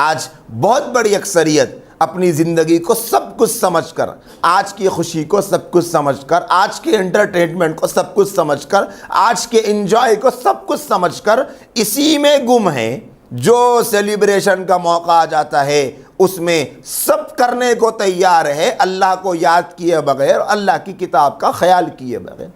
آج بہت بڑی اکثریت اپنی زندگی کو سب کچھ سمجھ کر، آج کی خوشی کو سب کچھ سمجھ کر، آج کے انٹرٹینمنٹ کو سب کچھ سمجھ کر، آج کے انجوائے کو سب کچھ سمجھ کر اسی میں گم ہیں۔ جو سیلیبریشن کا موقع آ جاتا ہے اس میں سب کرنے کو تیار ہے، اللہ کو یاد کیے بغیر، اللہ کی کتاب کا خیال کیے بغیر۔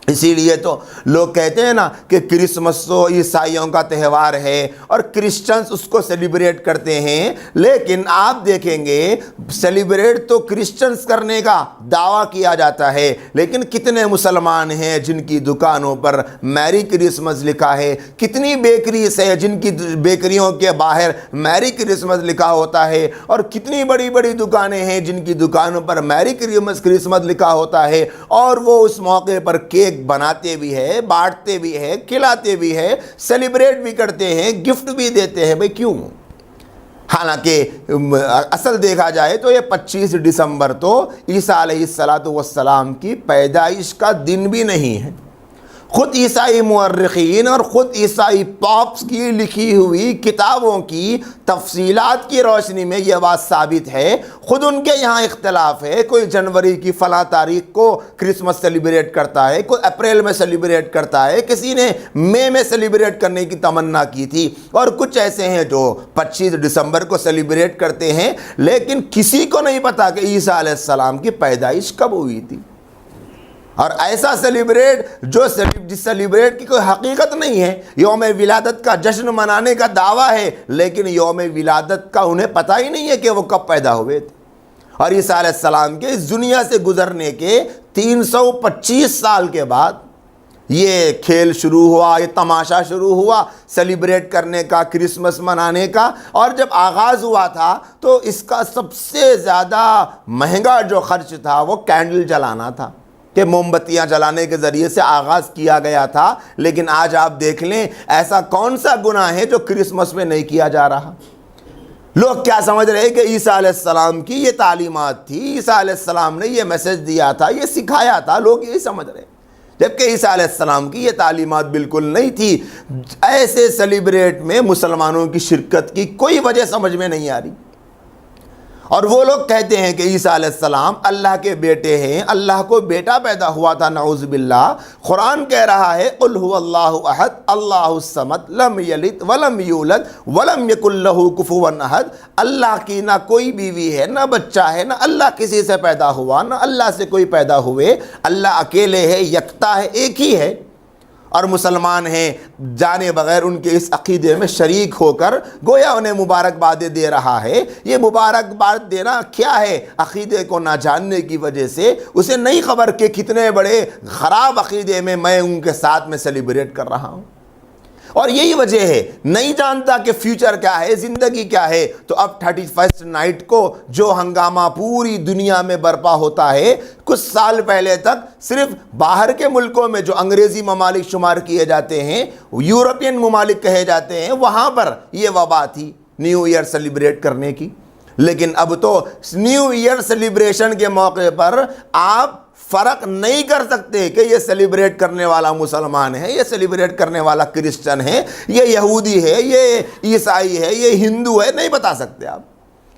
اسی لیے تو لوگ کہتے ہیں نا کہ کرسمس تو عیسائیوں کا تہوار ہے اور کرسچنز اس کو سیلیبریٹ کرتے ہیں، لیکن آپ دیکھیں گے سیلیبریٹ تو کرسچنز کرنے کا دعویٰ کیا جاتا ہے، لیکن کتنے مسلمان ہیں جن کی دکانوں پر میری کرسمس لکھا ہے، کتنی بیکریز ہے جن کی بیکریوں کے باہر میری کرسمس لکھا ہوتا ہے، اور کتنی بڑی بڑی دکانیں ہیں جن کی دکانوں پر میری کرسمس لکھا ہوتا ہے، اور وہ اس موقع پر کیک بناتے بھی ہے، بانٹتے بھی ہے، کھلاتے بھی ہے، سیلیبریٹ بھی کرتے ہیں، گفٹ بھی دیتے ہیں۔ بھئی کیوں؟ حالانکہ اصل دیکھا جائے تو یہ 25 دسمبر تو عیسیٰ علیہ السلام کی پیدائش کا دن بھی نہیں ہے۔ خود عیسائی مورخین اور خود عیسائی پاپس کی لکھی ہوئی کتابوں کی تفصیلات کی روشنی میں یہ بات ثابت ہے، خود ان کے یہاں اختلاف ہے۔ کوئی جنوری کی فلاں تاریخ کو کرسمس سیلیبریٹ کرتا ہے، کوئی اپریل میں سیلیبریٹ کرتا ہے، کسی نے مئی میں سیلیبریٹ کرنے کی تمنا کی تھی، اور کچھ ایسے ہیں جو 25 دسمبر کو سیلیبریٹ کرتے ہیں، لیکن کسی کو نہیں پتا کہ عیسیٰ علیہ السلام کی پیدائش کب ہوئی تھی۔ اور ایسا سیلیبریٹ جس سیلیبریٹ کی کوئی حقیقت نہیں ہے، یوم ولادت کا جشن منانے کا دعویٰ ہے، لیکن یوم ولادت کا انہیں پتہ ہی نہیں ہے کہ وہ کب پیدا ہوئے تھے۔ اور عیسیٰ علیہ السلام کے اس دنیا سے گزرنے کے 325 سال کے بعد یہ کھیل شروع ہوا، یہ تماشا شروع ہوا سیلیبریٹ کرنے کا، کرسمس منانے کا۔ اور جب آغاز ہوا تھا تو اس کا سب سے زیادہ مہنگا جو خرچ تھا وہ کینڈل جلانا تھا، کہ موم بتیاں جلانے کے ذریعے سے آغاز کیا گیا تھا۔ لیکن آج آپ دیکھ لیں ایسا کون سا گناہ ہے جو کرسمس میں نہیں کیا جا رہا؟ لوگ کیا سمجھ رہے کہ عیسیٰ علیہ السلام کی یہ تعلیمات تھی، عیسیٰ علیہ السلام نے یہ میسج دیا تھا، یہ سکھایا تھا، لوگ یہی سمجھ رہے، جبکہ عیسیٰ علیہ السلام کی یہ تعلیمات بالکل نہیں تھی۔ ایسے سیلیبریٹ میں مسلمانوں کی شرکت کی کوئی وجہ سمجھ میں نہیں آ رہی۔ اور وہ لوگ کہتے ہیں کہ عیسیٰ علیہ السلام اللہ کے بیٹے ہیں، اللہ کو بیٹا پیدا ہوا تھا، نعوذ باللہ۔ قرآن کہہ رہا ہے قل هو اللہ احد اللہ الصمد لم یلد ولم یولد ولم یکن لہ کفوا احد۔ اللہ کی نہ کوئی بیوی ہے، نہ بچہ ہے، نہ اللہ کسی سے پیدا ہوا، نہ اللہ سے کوئی پیدا ہوئے۔ اللہ اکیلے ہے، یکتا ہے، ایک ہی ہے۔ اور مسلمان ہیں جانے بغیر ان کے اس عقیدے میں شریک ہو کر گویا انہیں مبارکبادیں دے رہا ہے۔ یہ مبارکباد دینا کیا ہے؟ عقیدے کو نہ جاننے کی وجہ سے اسے نہیں خبر کہ کتنے بڑے خراب عقیدے میں ان کے ساتھ میں سیلیبریٹ کر رہا ہوں۔ اور یہی وجہ ہے، نہیں جانتا کہ فیوچر کیا ہے، زندگی کیا ہے۔ تو اب 31 نائٹ کو جو ہنگامہ پوری دنیا میں برپا ہوتا ہے، کچھ سال پہلے تک صرف باہر کے ملکوں میں جو انگریزی ممالک شمار کیے جاتے ہیں، یورپین ممالک کہے جاتے ہیں، وہاں پر یہ وبا تھی نیو ایئر سیلیبریٹ کرنے کی۔ لیکن اب تو نیو ایئر سیلیبریشن کے موقع پر آپ فرق نہیں کر سکتے کہ یہ سیلیبریٹ کرنے والا مسلمان ہے، یہ سیلیبریٹ کرنے والا کرسچن ہے، یہ یہودی ہے، یہ عیسائی ہے، یہ ہندو ہے، نہیں بتا سکتے آپ۔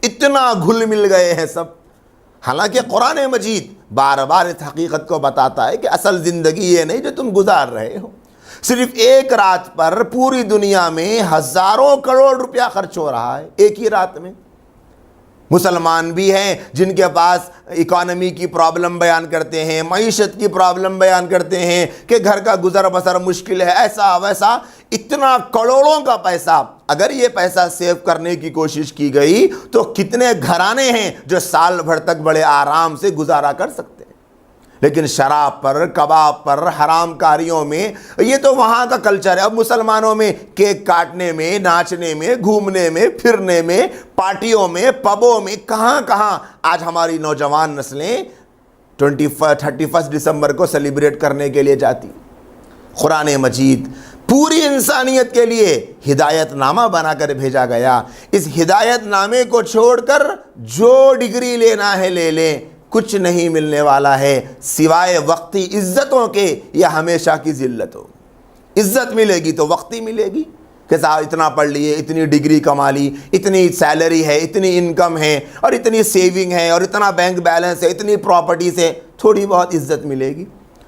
اتنا گھل مل گئے ہیں سب۔ حالانکہ قرآن مجید بار بار اس حقیقت کو بتاتا ہے کہ اصل زندگی یہ نہیں جو تم گزار رہے ہو۔ صرف ایک رات پر پوری دنیا میں ہزاروں کروڑ روپیہ خرچ ہو رہا ہے، ایک ہی رات میں۔ مسلمان بھی ہیں جن کے پاس اکانومی کی پرابلم بیان کرتے ہیں، معیشت کی پرابلم بیان کرتے ہیں کہ گھر کا گزر بسر مشکل ہے، ایسا ویسا۔ اتنا کروڑوں کا پیسہ، اگر یہ پیسہ سیو کرنے کی کوشش کی گئی تو کتنے گھرانے ہیں جو سال بھر تک بڑے آرام سے گزارا کر سکتے ہیں۔ لیکن شراب پر، کباب پر، حرام کاریوں میں، یہ تو وہاں کا کلچر ہے۔ اب مسلمانوں میں کیک کاٹنے میں، ناچنے میں، گھومنے میں، پھرنے میں، پارٹیوں میں، پبوں میں، کہاں کہاں آج ہماری نوجوان نسلیں 31 دسمبر کو سیلیبریٹ کرنے کے لیے جاتی۔ قرآن مجید پوری انسانیت کے لیے ہدایت نامہ بنا کر بھیجا گیا۔ اس ہدایت نامے کو چھوڑ کر جو ڈگری لینا ہے لے لیں، کچھ نہیں ملنے والا ہے سوائے وقتی عزتوں کے یا ہمیشہ کی ذلتوں۔ عزت ملے گی تو وقتی ملے گی کہ صاحب اتنا پڑھ لیے، اتنی ڈگری کما لی، اتنی سیلری ہے، اتنی انکم ہے، اور اتنی سیونگ ہے، اور اتنا بینک بیلنس ہے، اتنی پراپرٹیز ہے، تھوڑی بہت عزت ملے گی۔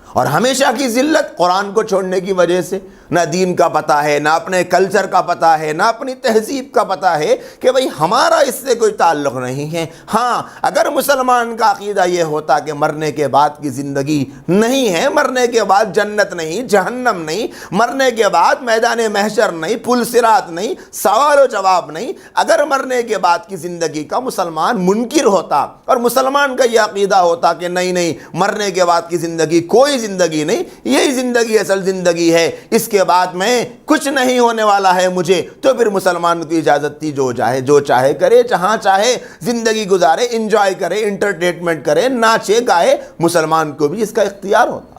اور ہمیشہ کی ذلت قرآن کو چھوڑنے کی وجہ سے، نہ دین کا پتہ ہے، نہ اپنے کلچر کا پتہ ہے، نہ اپنی تہذیب کا پتہ ہے کہ بھئی ہمارا اس سے کوئی تعلق نہیں ہے۔ ہاں اگر مسلمان کا عقیدہ یہ ہوتا کہ مرنے کے بعد کی زندگی نہیں ہے، مرنے کے بعد جنت نہیں، جہنم نہیں، مرنے کے بعد میدان محشر نہیں، پل صراط نہیں، سوال و جواب نہیں، اگر مرنے کے بعد کی زندگی کا مسلمان منکر ہوتا اور مسلمان کا یہ عقیدہ ہوتا کہ نہیں نہیں مرنے کے بعد کی زندگی کوئی زندگی نہیں، یہی زندگی اصل زندگی ہے، اس کے بعد میں کچھ نہیں ہونے والا ہے مجھے، تو پھر مسلمان کی اجازت تھی جو چاہے کرے، جہاں چاہے زندگی گزارے، انجوائے کرے، انٹرٹینمنٹ کرے، ناچے گائے، مسلمان کو بھی اس کا اختیار ہوتا۔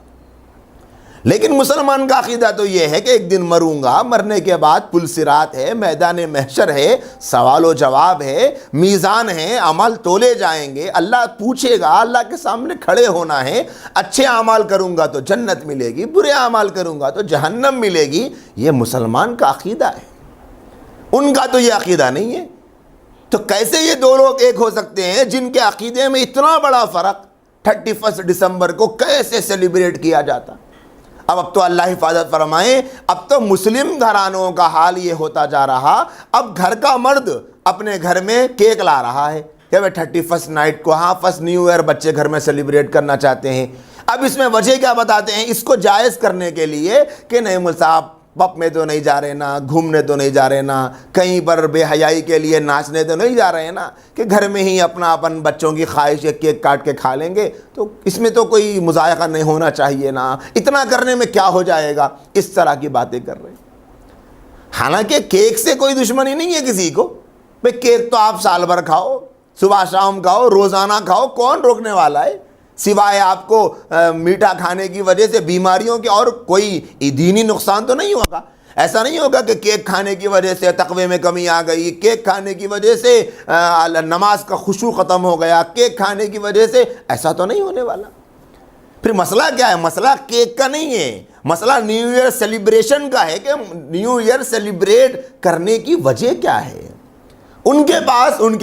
لیکن مسلمان کا عقیدہ تو یہ ہے کہ ایک دن مروں گا، مرنے کے بعد پل صراط ہے، میدان محشر ہے، سوال و جواب ہے، میزان ہے، عمل تولے جائیں گے، اللہ پوچھے گا، اللہ کے سامنے کھڑے ہونا ہے، اچھے اعمال کروں گا تو جنت ملے گی، برے اعمال کروں گا تو جہنم ملے گی۔ یہ مسلمان کا عقیدہ ہے، ان کا تو یہ عقیدہ نہیں ہے۔ تو کیسے یہ دو لوگ ایک ہو سکتے ہیں جن کے عقیدے میں اتنا بڑا فرق؟ 31 دسمبر کو کیسے سیلیبریٹ کیا جاتا؟ اب تو اللہ حفاظت فرمائے، اب تو مسلم گھرانوں کا حال یہ ہوتا جا رہا، اب گھر کا مرد اپنے گھر میں کیک لا رہا ہے کہ 31 نائٹ کو، ہاں فرسٹ نیو ایئر بچے گھر میں سیلیبریٹ کرنا چاہتے ہیں۔ اب اس میں وجہ کیا بتاتے ہیں اس کو جائز کرنے کے لیے کہ نہیں مول صاحب پب میں تو نہیں جا رہے نا، گھومنے تو نہیں جا رہے نا، کہیں پر بے حیائی کے لیے ناچنے تو نہیں جا رہے ہیں نا، کہ گھر میں ہی اپن بچوں کی خواہش ہے کیک کاٹ کے کھا لیں گے، تو اس میں تو کوئی مذائقہ نہیں ہونا چاہیے نا، اتنا کرنے میں کیا ہو جائے گا، اس طرح کی باتیں کر رہے ہیں۔ حالانکہ کیک سے کوئی دشمنی نہیں ہے کسی کو، بھئی کیک تو آپ سال بھر کھاؤ، صبح شام کھاؤ، روزانہ کھاؤ، کون روکنے والا ہے؟ سوائے آپ کو میٹھا کھانے کی وجہ سے بیماریوں کے اور کوئی دینی نقصان تو نہیں ہوگا۔ ایسا نہیں ہوگا کہ کیک کھانے کی وجہ سے تقوی میں کمی آ گئی، کیک کھانے کی وجہ سے نماز کا خشوع ختم ہو گیا، کیک کھانے کی وجہ سے، ایسا تو نہیں ہونے والا۔ پھر مسئلہ کیا ہے؟ مسئلہ کیک کا نہیں ہے، مسئلہ نیو ایئر سیلیبریشن کا ہے کہ نیو ایئر سیلیبریٹ کرنے کی وجہ کیا ہے۔ ان کے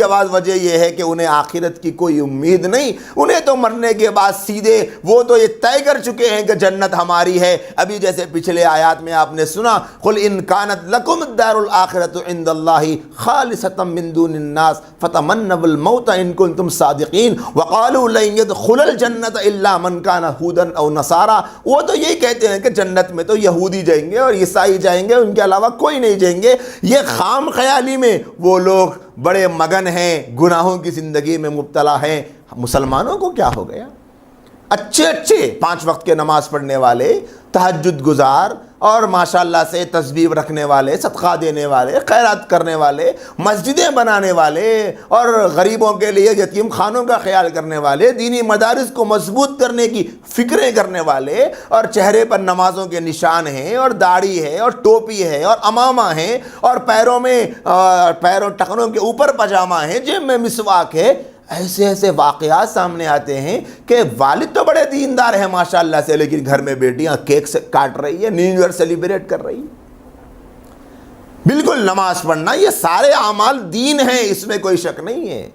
بعد وجہ یہ ہے کہ انہیں آخرت کی کوئی امید نہیں، انہیں تو مرنے کے بعد سیدھے وہ تو یہ طے کر چکے ہیں کہ جنت ہماری ہے۔ ابھی جیسے پچھلے آیات میں آپ نے سنا، قل ان کانت لکم الدار الآخرۃ عند اللہ خالصۃ من دون الناس فتمنوا الموت ان کنتم صادقین وقالوا لن يدخل الجنۃ الا من کان ہودا او نصارا۔ وہ تو یہی کہتے ہیں کہ جنت میں تو یہودی جائیں گے اور عیسائی جائیں گے، ان کے علاوہ کوئی نہیں جائیں گے۔ یہ خام خیالی میں وہ لوگ بڑے مگن ہیں، گناہوں کی زندگی میں مبتلا ہیں۔ مسلمانوں کو کیا ہو گیا؟ اچھے 5 وقت کے نماز پڑھنے والے، تہجد گزار اور ماشاءاللہ سے تسبیح رکھنے والے، صدقہ دینے والے، خیرات کرنے والے، مسجدیں بنانے والے اور غریبوں کے لیے یتیم خانوں کا خیال کرنے والے، دینی مدارس کو مضبوط کرنے کی فکریں کرنے والے، اور چہرے پر نمازوں کے نشان ہیں اور داڑھی ہے اور ٹوپی ہے اور امامہ ہے اور پیروں ٹخنوں کے اوپر پاجامہ ہے، جیب میں مسواک ہے۔ ایسے واقعات سامنے آتے ہیں کہ والد تو بڑے دیندار ہیں ماشاءاللہ سے، لیکن گھر میں بیٹیاں کیک سے کاٹ رہی ہے، نیو ایئر سیلیبریٹ کر رہی ہے۔ بالکل نماز پڑھنا یہ سارے اعمال دین ہیں، اس میں کوئی شک نہیں ہے،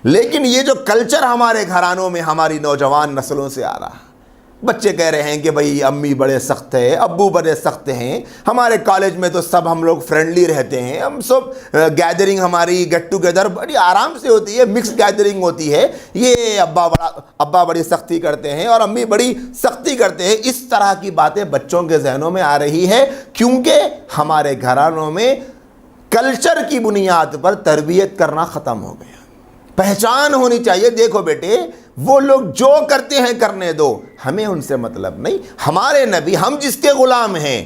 لیکن یہ جو کلچر ہمارے گھرانوں میں ہماری نوجوان نسلوں سے آ رہا ہے، بچے کہہ رہے ہیں کہ بھئی امی بڑے سخت ہیں، ابو بڑے سخت ہیں، ہمارے کالج میں تو سب ہم لوگ فرینڈلی رہتے ہیں، ہم سب گیدرنگ ہماری گیٹ ٹوگیدر بڑی آرام سے ہوتی ہے، مکس گیدرنگ ہوتی ہے، یہ ابا بڑی سختی کرتے ہیں اور امی بڑی سختی کرتے ہیں۔ اس طرح کی باتیں بچوں کے ذہنوں میں آ رہی ہے کیونکہ ہمارے گھرانوں میں کلچر کی بنیاد پر تربیت کرنا ختم ہو گیا۔ پہچان ہونی چاہیے، دیکھو بیٹے وہ لوگ جو کرتے ہیں کرنے دو، ہمیں ان سے مطلب نہیں۔ ہمارے نبی، ہم جس کے غلام ہیں،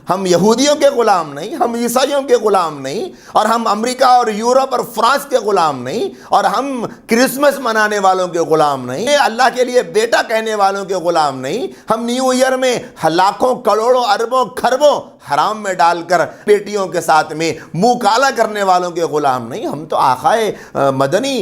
ہم یہودیوں کے غلام نہیں، ہم عیسائیوں کے غلام نہیں، اور ہم امریکہ اور یورپ اور فرانس کے غلام نہیں، اور ہم کرسمس منانے والوں کے غلام نہیں، اللہ کے لیے بیٹا کہنے والوں کے غلام نہیں، ہم نیو ایئر میں لاکھوں کروڑوں اربوں خربوں حرام میں ڈال کر بیٹیوں کے ساتھ میں منہ کالا کرنے والوں کے غلام نہیں، ہم تو آقائے مدنی